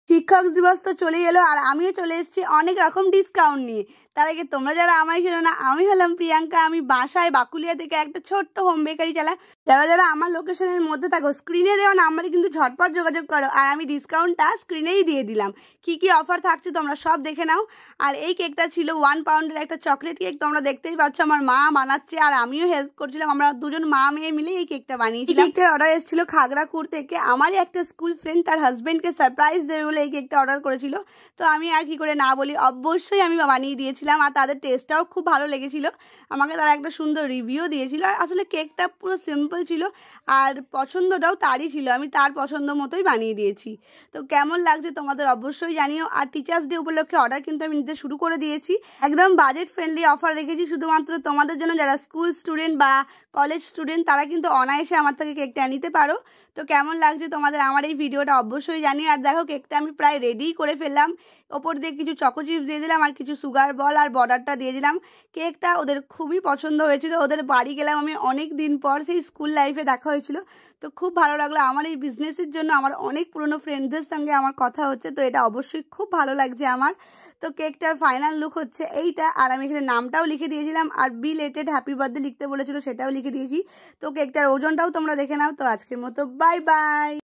শিক্ষক দিবস তো চলেই এলো আর আমিও চলে এসেছি অনেক রকম ডিসকাউন্ট নিয়ে। তার আগে তোমরা যারা আমায় ছিল না, আমি হলাম প্রিয়াঙ্কা। আমি বাসায় বাকুলিয়া থেকে একটা ছোট্ট হোম বেকারি চালাই। যারা যারা আমার লোকেশনের মধ্যে থাকো, স্ক্রিনে দেওয়া নাম্বারে কিন্তু ঝটপট যোগাযোগ করো। আর আমি ডিসকাউন্টটা স্ক্রিনেই দিয়ে দিলাম। কি কি অফার থাকছে তোমরা সব দেখে নাও। আর এই কেকটা ছিল 1 পাউন্ডের একটা চকলেট কেক। তোমরা দেখতেই পাচ্ছ আমার মা বানাচ্ছে আর আমিও হেল্প করছিলাম। আমরা দুজন মা মেয়ে মিলে এই কেকটা বানিয়েছি। কেকটার অর্ডার এসেছিল খাগড়াকুড় থেকে। আমারই একটা স্কুল ফ্রেন্ড তার হাজবেন্ডকে সারপ্রাইজ দেবে বলে এই কেকটা অর্ডার করেছিল। তো আমি আর কি করে না বলি, অবশ্যই আমি বানিয়ে দিয়েছিলাম। আর তাদের টেস্টটাও খুব ভালো লেগেছিল। আমাকে তারা একটা সুন্দর রিভিউ দিয়েছিল। আর আসলে কেকটা পুরো সিম্পল ছিল আর পছন্দটাও তারই ছিল। আমি তার পছন্দ মতোই বানিয়ে দিয়েছি। তো কেমন লাগছে তোমাদের অবশ্যই জানিও। আর টিচার্স ডে উপলক্ষে অর্ডার কিন্তু আমি নিতে শুরু করে দিয়েছি। একদম বাজেট ফ্রেন্ডলি অফার রেখেছি শুধুমাত্র তোমাদের জন্য। যারা স্কুল স্টুডেন্ট বা কলেজ স্টুডেন্ট তারা কিন্তু অনায়াসে আমার থেকে কেকটা নিতে পারো। তো কেমন লাগছে তোমাদের আমার এই ভিডিওটা অবশ্যই জানিও। আর দেখো কেকটা আমি প্রায় রেডি করে ফেললাম। ওপর দিয়ে কিছু চকো চিপস দিয়ে দিলাম আর কিছু সুগার বল আর বর্ডারটা দিয়ে দিলাম। কেকটা ওদের খুবই পছন্দ হয়েছিল। ওদের বাড়ি গেলাম আমি অনেক দিন পর, সেই স্কুল লাইফে দেখা হয়েছিল। তো খুব ভালো লাগলো। আমার এই বিজনেসের জন্য আমার অনেক পুরনো ফ্রেন্ডসদের সঙ্গে আমার কথা হচ্ছে। তো এটা অবশ্যই খুব ভালো লাগছে আমার। তো কেকটার ফাইনাল লুক হচ্ছে এইটা। আর আমি এখানে নামটাও লিখে দিয়েছিলাম আর বিলেটেড হ্যাপি বার্থডে লিখতে বলেছিল, সেটাও লিখে দিয়েছি। তো কেকটার ওজনটাও তোমরা দেখে নাও। তো আজকের মতো বাই বাই।